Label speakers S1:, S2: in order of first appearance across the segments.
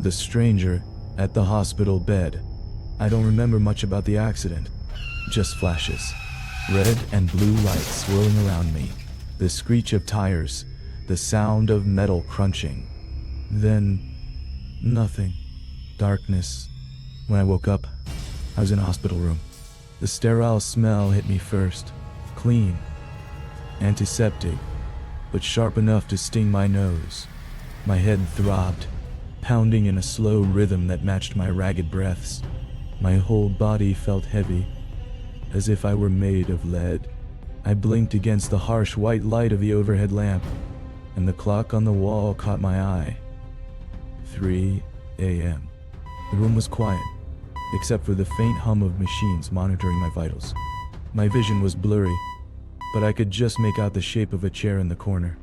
S1: The stranger at the hospital bed. I don't remember much about the accident. Just flashes. Red and blue lights swirling around me. The screech of tires. The sound of metal crunching. Then, nothing. Darkness. When I woke up, I was in a hospital room. The sterile smell hit me first. Clean. Antiseptic, but sharp enough to sting my nose. My head throbbed, pounding in a slow rhythm that matched my ragged breaths. My whole body felt heavy, as if I were made of lead. I blinked against the harsh white light of the overhead lamp, and the clock on the wall caught my eye. 3 a.m. The room was quiet, except for the faint hum of machines monitoring my vitals. My vision was blurry, but I could just make out the shape of a chair in the corner.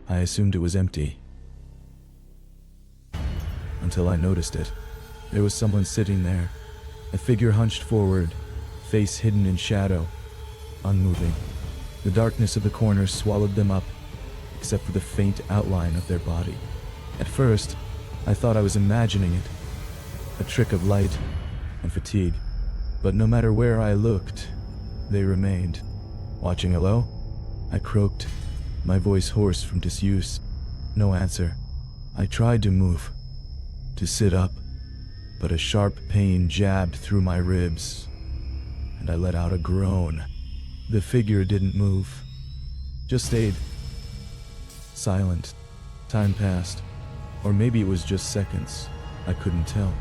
S1: I assumed it was empty. Until I noticed it. There was someone sitting there, a figure hunched forward, face hidden in shadow, unmoving. The darkness of the corner swallowed them up, except for the faint outline of their body. At first, I thought I was imagining it, a trick of light and fatigue. But no matter where I looked, they remained. Watching. Hello? I croaked, my voice hoarse from disuse. No answer. I tried to move, to sit up, but a sharp pain jabbed through my ribs, and I let out a groan. The figure didn't move, just stayed. Silent. Time passed, or maybe it was just seconds. I couldn't tell.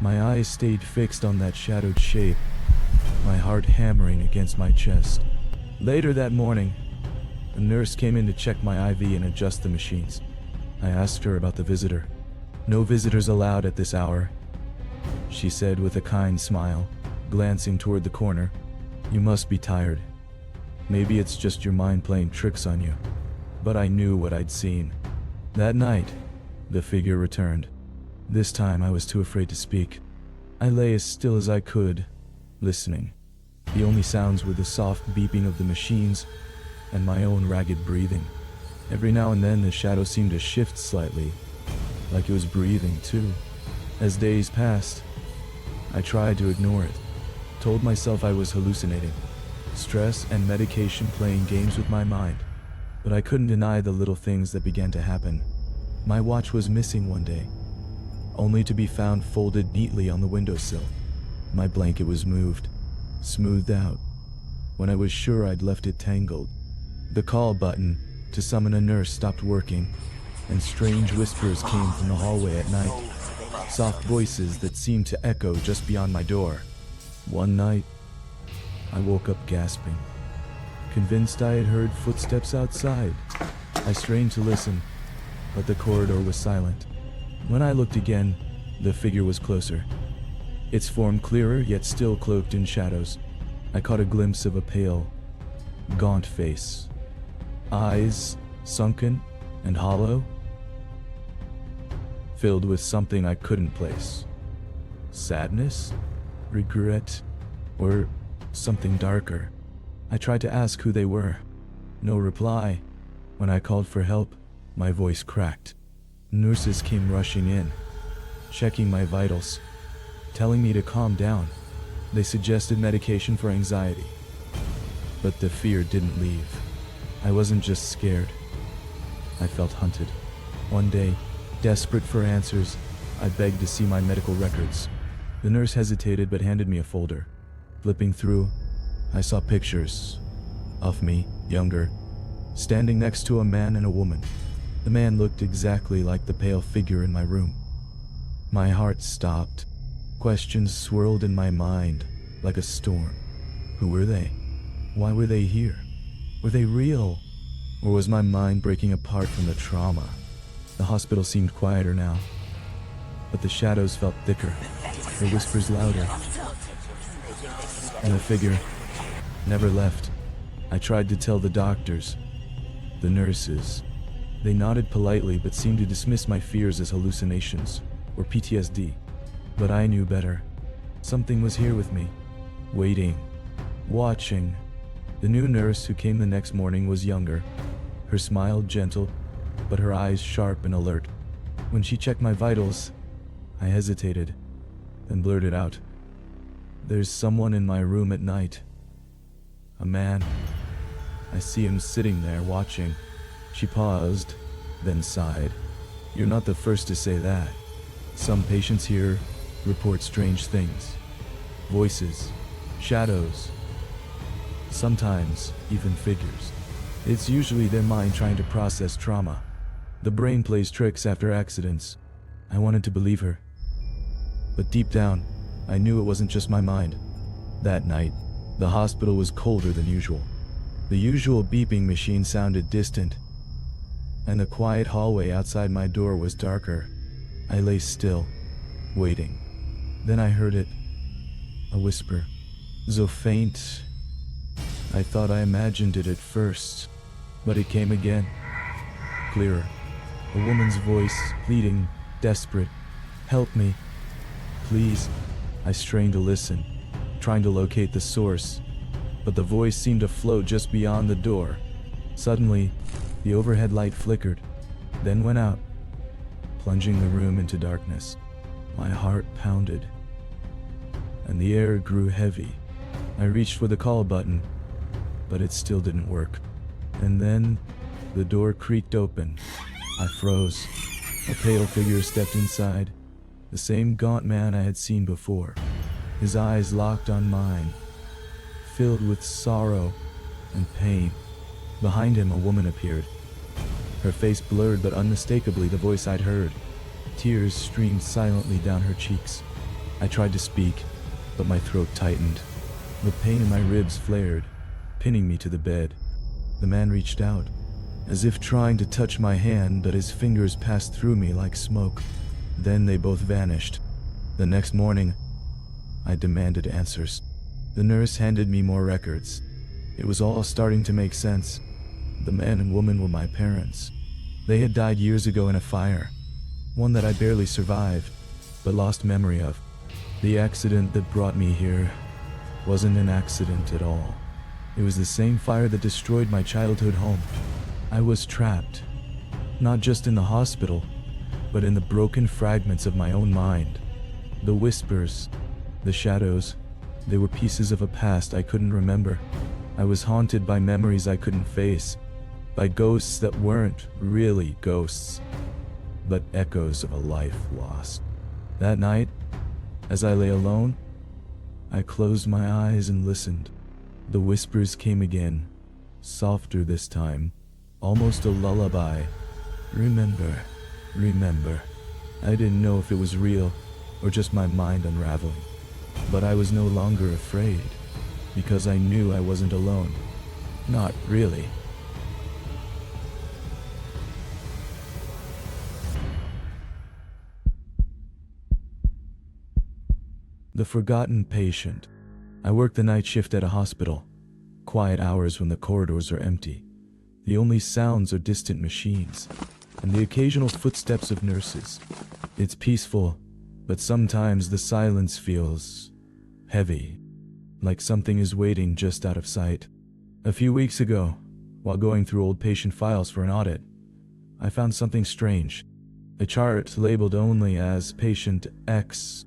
S1: My eyes stayed fixed on that shadowed shape, my heart hammering against my chest. Later that morning, a nurse came in to check my IV and adjust the machines. I asked her about the visitor. No visitors allowed at this hour, she said with a kind smile, glancing toward the corner. You must be tired. Maybe it's just your mind playing tricks on you. But I knew what I'd seen. That night, the figure returned. This time I was too afraid to speak. I lay as still as I could, listening. The only sounds were the soft beeping of the machines and my own ragged breathing. Every now and then the shadow seemed to shift slightly, like it was breathing too. As days passed, I tried to ignore it, told myself I was hallucinating, stress and medication playing games with my mind. But I couldn't deny the little things that began to happen. My watch was missing one day, only to be found folded neatly on the windowsill. My blanket was moved, smoothed out, when I was sure I'd left it tangled. The call button to summon a nurse stopped working, and strange whispers came from the hallway at night, soft voices that seemed to echo just beyond my door. One night, I woke up gasping, convinced I had heard footsteps outside. I strained to listen, but the corridor was silent. When I looked again, the figure was closer, its form clearer yet still cloaked in shadows. I caught a glimpse of a pale, gaunt face, eyes sunken and hollow, filled with something I couldn't place. Sadness? Regret? Or something darker? I tried to ask who they were. No reply. When I called for help, my voice cracked. Nurses came rushing in, checking my vitals, telling me to calm down. They suggested medication for anxiety. But the fear didn't leave. I wasn't just scared. I felt hunted. One day, desperate for answers, I begged to see my medical records. The nurse hesitated but handed me a folder. Flipping through, I saw pictures of me, younger, standing next to a man and a woman. The man looked exactly like the pale figure in my room. My heart stopped. Questions swirled in my mind like a storm. Who were they? Why were they here? Were they real? Or was my mind breaking apart from the trauma? The hospital seemed quieter now, but the shadows felt thicker, the whispers louder, and the figure never left. I tried to tell the doctors, the nurses. They nodded politely but seemed to dismiss my fears as hallucinations or PTSD. But I knew better. Something was here with me, waiting, watching. The new nurse who came the next morning was younger, her smile gentle, but her eyes sharp and alert. When she checked my vitals, I hesitated, then blurted out, "There's someone in my room at night. A man. I see him sitting there watching." She paused, then sighed. "You're not the first to say that. Some patients here report strange things. Voices, shadows, sometimes even figures. It's usually their mind trying to process trauma. The brain plays tricks after accidents." I wanted to believe her, but deep down, I knew it wasn't just my mind. That night, the hospital was colder than usual. The usual beeping machine sounded distant, and the quiet hallway outside my door was darker. I lay still, waiting. Then I heard it. A whisper. So faint. I thought I imagined it at first, but it came again. Clearer. A woman's voice, pleading, desperate. "Help me. Please." I strained to listen, trying to locate the source, but the voice seemed to float just beyond the door. Suddenly, the overhead light flickered, then went out, plunging the room into darkness. My heart pounded, and the air grew heavy. I reached for the call button, but it still didn't work. And then, the door creaked open. I froze. A pale figure stepped inside, the same gaunt man I had seen before. His eyes locked on mine, filled with sorrow and pain. Behind him, a woman appeared. Her face blurred, but unmistakably the voice I'd heard. Tears streamed silently down her cheeks. I tried to speak, but my throat tightened. The pain in my ribs flared, pinning me to the bed. The man reached out, as if trying to touch my hand, but his fingers passed through me like smoke. Then they both vanished. The next morning, I demanded answers. The nurse handed me more records. It was all starting to make sense. The man and woman were my parents. They had died years ago in a fire, one that I barely survived, but lost memory of. The accident that brought me here wasn't an accident at all. It was the same fire that destroyed my childhood home. I was trapped, not just in the hospital, but in the broken fragments of my own mind. The whispers, the shadows, they were pieces of a past I couldn't remember. I was haunted by memories I couldn't face, by ghosts that weren't really ghosts, but echoes of a life lost. That night, as I lay alone, I closed my eyes and listened. The whispers came again, softer this time, almost a lullaby. "Remember, remember." I didn't know if it was real or just my mind unraveling, but I was no longer afraid, because I knew I wasn't alone. Not really. The forgotten patient. I worked the night shift at a hospital. Quiet hours when the corridors are empty. The only sounds are distant machines, and the occasional footsteps of nurses. It's peaceful, but sometimes the silence feels heavy, like something is waiting just out of sight. A few weeks ago, while going through old patient files for an audit, I found something strange. A chart labeled only as Patient X.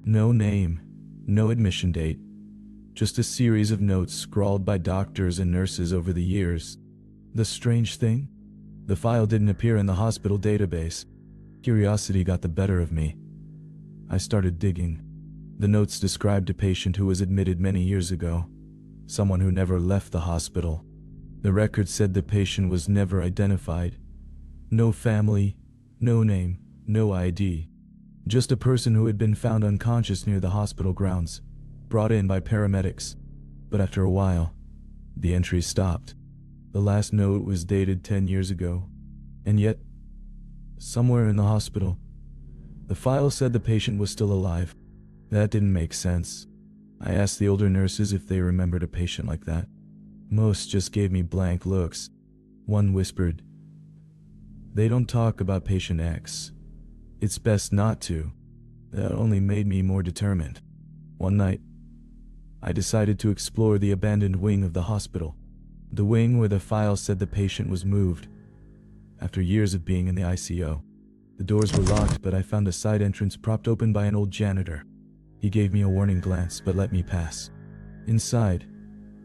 S1: No name, no admission date, just a series of notes scrawled by doctors and nurses over the years. The strange thing? The file didn't appear in the hospital database. Curiosity got the better of me. I started digging. The notes described a patient who was admitted many years ago, someone who never left the hospital. The record said the patient was never identified. No family, no name, no ID. Just a person who had been found unconscious near the hospital grounds, brought in by paramedics. But after a while, the entry stopped. The last note was dated 10 years ago, and yet, somewhere in the hospital, the file said the patient was still alive. That didn't make sense. I asked the older nurses if they remembered a patient like that. Most just gave me blank looks. One whispered, "They don't talk about patient X. It's best not to." That only made me more determined. One night, I decided to explore the abandoned wing of the hospital. The wing where the file said the patient was moved after years of being in the ICU. The doors were locked, but I found a side entrance propped open by an old janitor. He gave me a warning glance, but let me pass. Inside,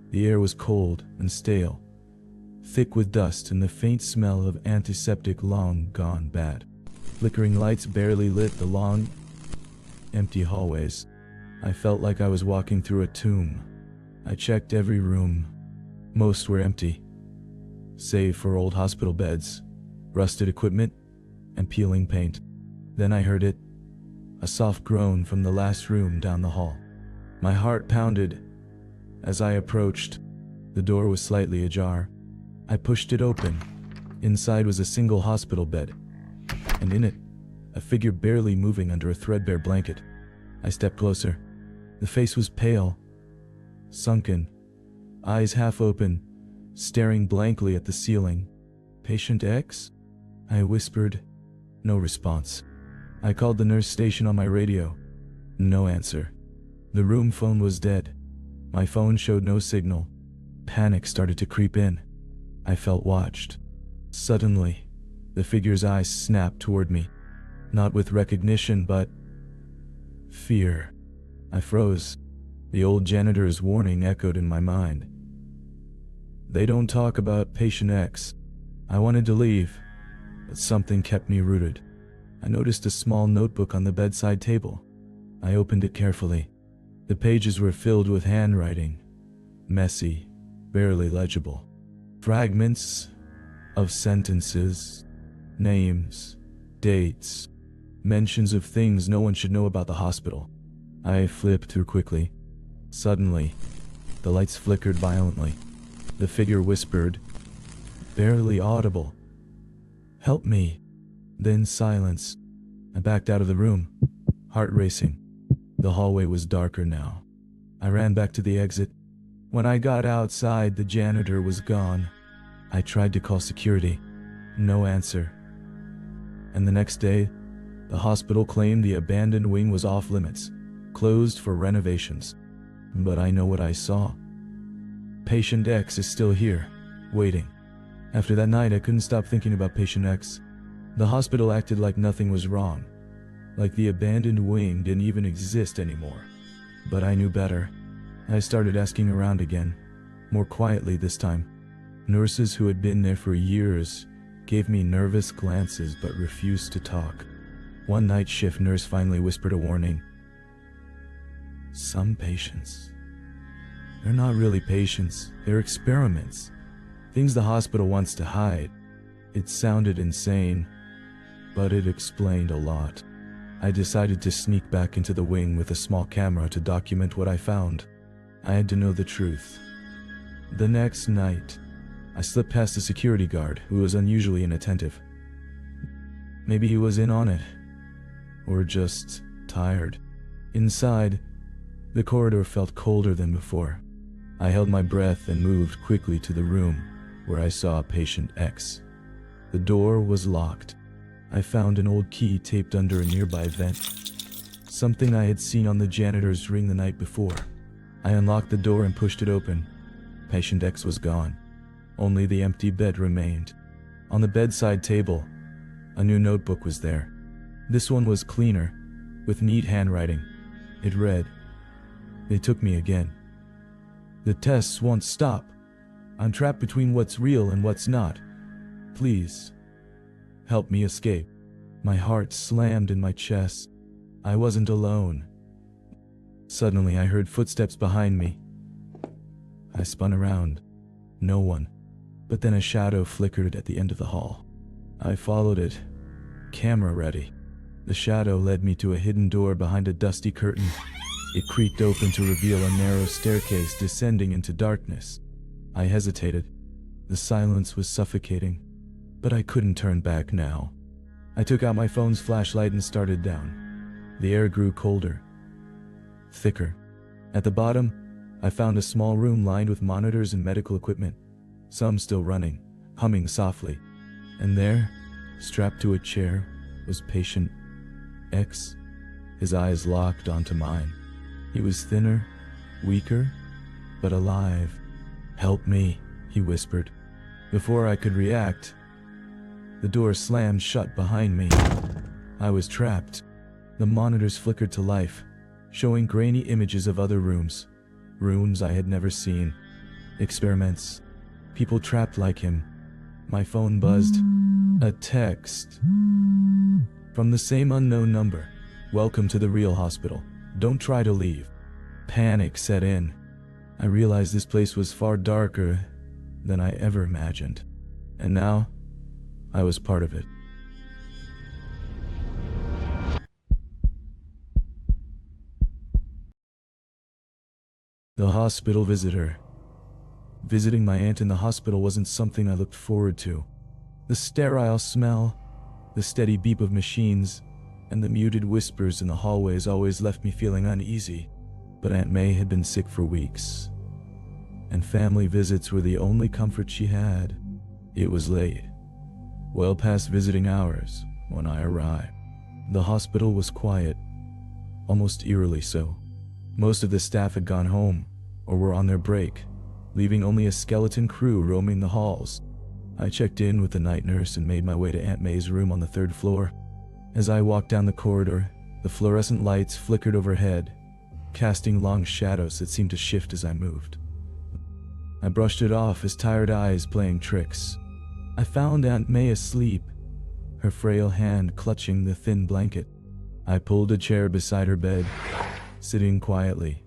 S1: the air was cold and stale, thick with dust and the faint smell of antiseptic long gone bad. Flickering lights barely lit the long, empty hallways. I felt like I was walking through a tomb. I checked every room. Most were empty, save for old hospital beds, rusted equipment, and peeling paint. Then I heard it, a soft groan from the last room down the hall. My heart pounded as I approached. The door was slightly ajar. I pushed it open. Inside was a single hospital bed, and in it, a figure barely moving under a threadbare blanket. I stepped closer. The face was pale, sunken, eyes half open, staring blankly at the ceiling. "Patient X?" I whispered. No response. I called the nurse station on my radio. No answer. The room phone was dead. My phone showed no signal. Panic started to creep in. I felt watched. Suddenly, the figure's eyes snapped toward me. Not with recognition, but fear. I froze. The old janitor's warning echoed in my mind. "They don't talk about Patient X." I wanted to leave, but something kept me rooted. I noticed a small notebook on the bedside table. I opened it carefully. The pages were filled with handwriting, messy, barely legible. Fragments of sentences, names, dates, mentions of things no one should know about the hospital. I flipped through quickly. Suddenly, the lights flickered violently. The figure whispered, barely audible, "Help me." Then silence. I backed out of the room, heart racing. The hallway was darker now. I ran back to the exit. When I got outside, the janitor was gone. I tried to call security. No answer. And the next day, the hospital claimed the abandoned wing was off limits, closed for renovations. But I know what I saw. Patient X is still here, waiting. After that night, I couldn't stop thinking about Patient X. The hospital acted like nothing was wrong, like the abandoned wing didn't even exist anymore. But I knew better. I started asking around again, more quietly this time. Nurses who had been there for years gave me nervous glances but refused to talk. One night shift nurse finally whispered a warning. "Some patients. They're not really patients, they're experiments. Things the hospital wants to hide." It sounded insane, but it explained a lot. I decided to sneak back into the wing with a small camera to document what I found. I had to know the truth. The next night, I slipped past the security guard, who was unusually inattentive. Maybe he was in on it, or just tired. Inside, the corridor felt colder than before. I held my breath and moved quickly to the room where I saw Patient X. The door was locked. I found an old key taped under a nearby vent, something I had seen on the janitor's ring the night before. I unlocked the door and pushed it open. Patient X was gone. Only the empty bed remained. On the bedside table, a new notebook was there. This one was cleaner, with neat handwriting. It read, "They took me again. The tests won't stop. I'm trapped between what's real and what's not. Please, help me escape." My heart slammed in my chest. I wasn't alone. Suddenly, I heard footsteps behind me. I spun around. No one. But then a shadow flickered at the end of the hall. I followed it, camera ready. The shadow led me to a hidden door behind a dusty curtain. It creaked open to reveal a narrow staircase descending into darkness. I hesitated. The silence was suffocating, but I couldn't turn back now. I took out my phone's flashlight and started down. The air grew colder, thicker. At the bottom, I found a small room lined with monitors and medical equipment, some still running, humming softly. And there, strapped to a chair, was Patient X, his eyes locked onto mine. He was thinner, weaker, but alive. "Help me," he whispered. Before I could react, the door slammed shut behind me. I was trapped. The monitors flickered to life, showing grainy images of other rooms. Rooms I had never seen. Experiments. People trapped like him. My phone buzzed. A text. From the same unknown number. Welcome to the real hospital. Don't try to leave. Panic set in. I realized this place was far darker than I ever imagined. And now, I was part of it. The hospital visitor. Visiting my aunt in the hospital wasn't something I looked forward to. The sterile smell, the steady beep of machines, and the muted whispers in the hallways always left me feeling uneasy. But Aunt May had been sick for weeks, and family visits were the only comfort she had. It was late, well past visiting hours, when I arrived. The hospital was quiet, almost eerily so. Most of the staff had gone home, or were on their break, leaving only a skeleton crew roaming the halls. I checked in with the night nurse and made my way to Aunt May's room on the 3rd floor. As I walked down the corridor, the fluorescent lights flickered overhead, casting long shadows that seemed to shift as I moved. I brushed it off as tired eyes playing tricks. I found Aunt May asleep, her frail hand clutching the thin blanket. I pulled a chair beside her bed, sitting quietly,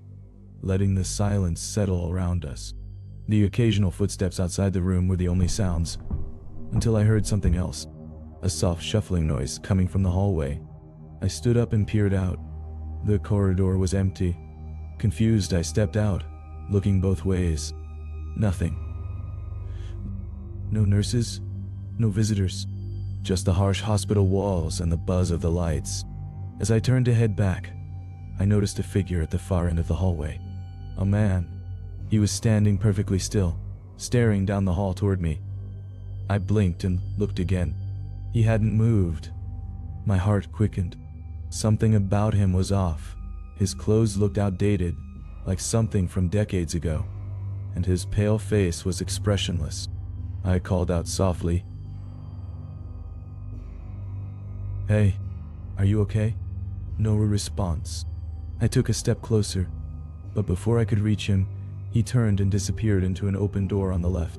S1: letting the silence settle around us. The occasional footsteps outside the room were the only sounds, until I heard something else, a soft shuffling noise coming from the hallway. I stood up and peered out. The corridor was empty. Confused, I stepped out, looking both ways. Nothing. No nurses, no visitors, just the harsh hospital walls and the buzz of the lights. As I turned to head back, I noticed a figure at the far end of the hallway. A man. He was standing perfectly still, staring down the hall toward me. I blinked and looked again. He hadn't moved. My heart quickened. Something about him was off. His clothes looked outdated, like something from decades ago, and his pale face was expressionless. I called out softly, "Hey, are you okay?" No response. I took a step closer, but before I could reach him, he turned and disappeared into an open door on the left.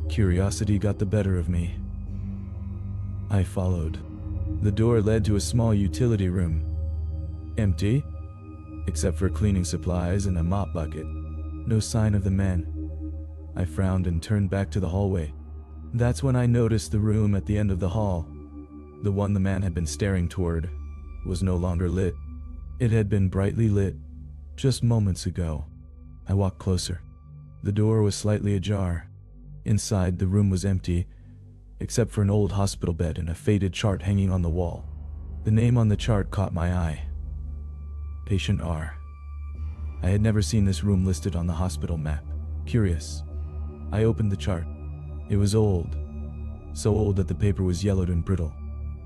S1: Curiosity got the better of me. I followed. The door led to a small utility room. Empty, except for cleaning supplies and a mop bucket. No sign of the man. I frowned and turned back to the hallway. That's when I noticed the room at the end of the hall, the one the man had been staring toward, was no longer lit. It had been brightly lit just moments ago. I walked closer. The door was slightly ajar. Inside, the room was empty, except for an old hospital bed and a faded chart hanging on the wall. The name on the chart caught my eye. Patient R. I had never seen this room listed on the hospital map. Curious, I opened the chart. It was old, so old that the paper was yellowed and brittle.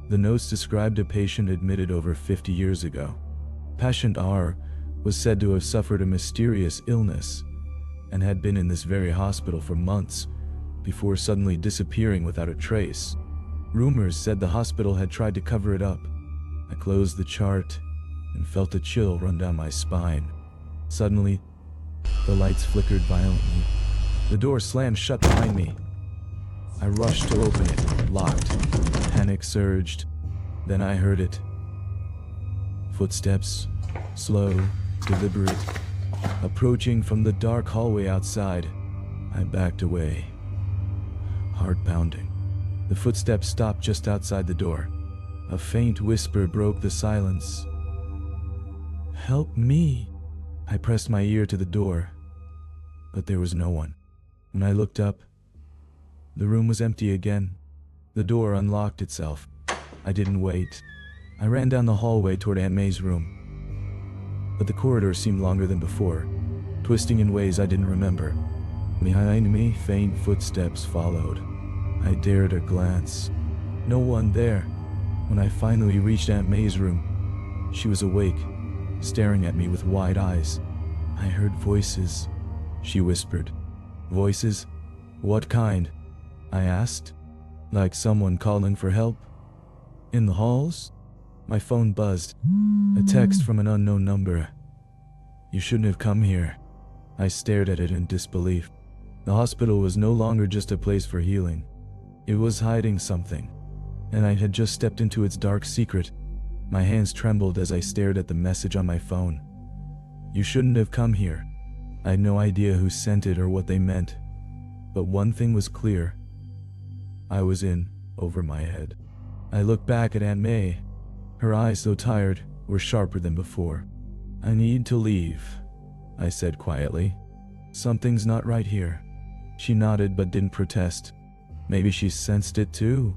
S1: The notes described a patient admitted over 50 years ago. Patient R was said to have suffered a mysterious illness and had been in this very hospital for months before suddenly disappearing without a trace. Rumors said the hospital had tried to cover it up. I closed the chart and felt a chill run down my spine. Suddenly, the lights flickered violently. The door slammed shut behind me. I rushed to open it, locked. Panic surged. Then I heard it. Footsteps, slow, deliberate, approaching from the dark hallway outside. I backed away, heart pounding. The footsteps stopped just outside the door. A faint whisper broke the silence. "Help me." I pressed my ear to the door, but there was no one. When I looked up, the room was empty again. The door unlocked itself. I didn't wait. I ran down the hallway toward Aunt May's room. But the corridor seemed longer than before, twisting in ways I didn't remember. Behind me, faint footsteps followed. I dared a glance. No one there. When I finally reached Aunt May's room, she was awake, staring at me with wide eyes. "I heard voices," she whispered. "Voices? What kind?" I asked. "Like someone calling for help? In the halls?" My phone buzzed. A text from an unknown number. "You shouldn't have come here." I stared at it in disbelief. The hospital was no longer just a place for healing. It was hiding something, and I had just stepped into its dark secret. My hands trembled as I stared at the message on my phone. "You shouldn't have come here." I had no idea who sent it or what they meant, but one thing was clear. I was in over my head. I looked back at Aunt May. Her eyes, though tired, were sharper than before. "I need to leave," I said quietly. "Something's not right here." She nodded but didn't protest. Maybe she sensed it too.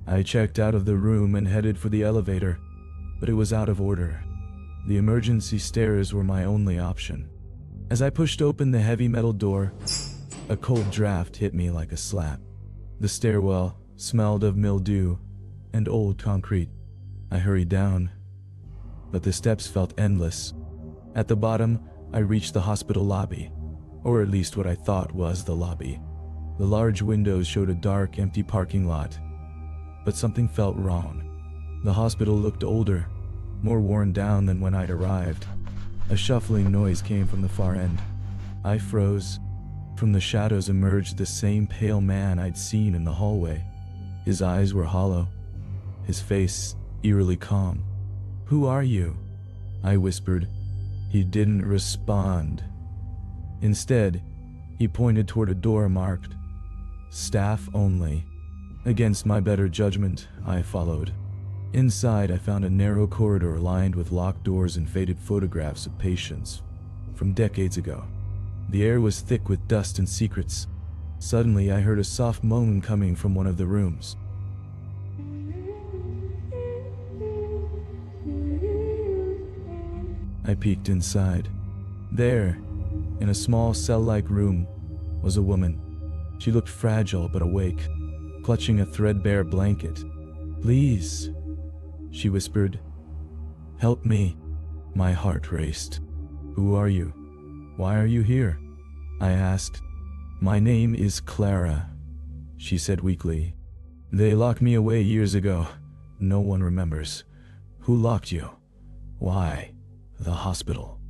S1: I checked out of the room and headed for the elevator, but it was out of order. The emergency stairs were my only option. As I pushed open the heavy metal door, a cold draft hit me like a slap. The stairwell smelled of mildew and old concrete. I hurried down, but the steps felt endless. At the bottom, I reached the hospital lobby, or at least what I thought was the lobby. The large windows showed a dark, empty parking lot, but something felt wrong. The hospital looked older, more worn down than when I'd arrived. A shuffling noise came from the far end. I froze. From the shadows emerged the same pale man I'd seen in the hallway. His eyes were hollow, his face eerily calm. "Who are you?" I whispered. He didn't respond. Instead, he pointed toward a door marked "Staff Only." Against my better judgment, I followed. Inside, I found a narrow corridor lined with locked doors and faded photographs of patients from decades ago. The air was thick with dust and secrets. Suddenly, I heard a soft moan coming from one of the rooms. I peeked inside. There, in a small cell-like room, was a woman. She looked fragile but awake, clutching a threadbare blanket. "Please," she whispered. "Help me." My heart raced. "Who are you? Why are you here?" I asked. "My name is Clara," she said weakly. "They locked me away years ago. No one remembers. Who locked you? Why? The hospital.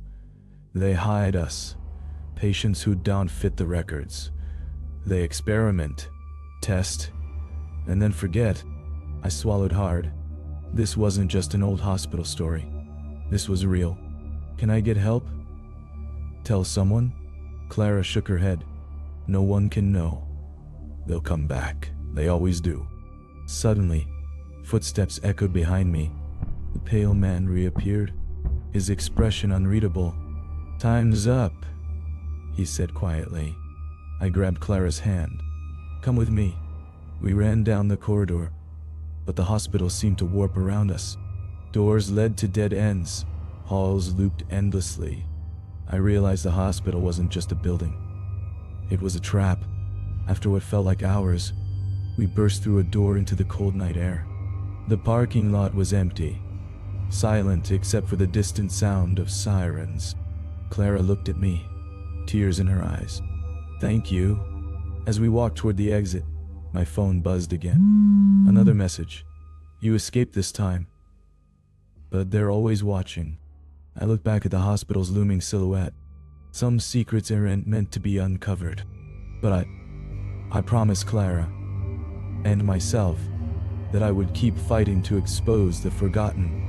S1: They hide us, patients who don't fit the records. They experiment, test, and then forget." I swallowed hard. This wasn't just an old hospital story. This was real. "Can I get help?" "Tell someone?" Clara shook her head. "No one can know. They'll come back. They always do." Suddenly, footsteps echoed behind me. The pale man reappeared, his expression unreadable. "Time's up," he said quietly. I grabbed Clara's hand. "Come with me." We ran down the corridor, but the hospital seemed to warp around us. Doors led to dead ends. Halls looped endlessly. I realized the hospital wasn't just a building. It was a trap. After what felt like hours, we burst through a door into the cold night air. The parking lot was empty, silent except for the distant sound of sirens. Clara looked at me, tears in her eyes. "Thank you." As we walked toward the exit, my phone buzzed again. Another message. "You escaped this time, but they're always watching." I looked back at the hospital's looming silhouette. Some secrets aren't meant to be uncovered. But I promised Clara, and myself, that I would keep fighting to expose the forgotten.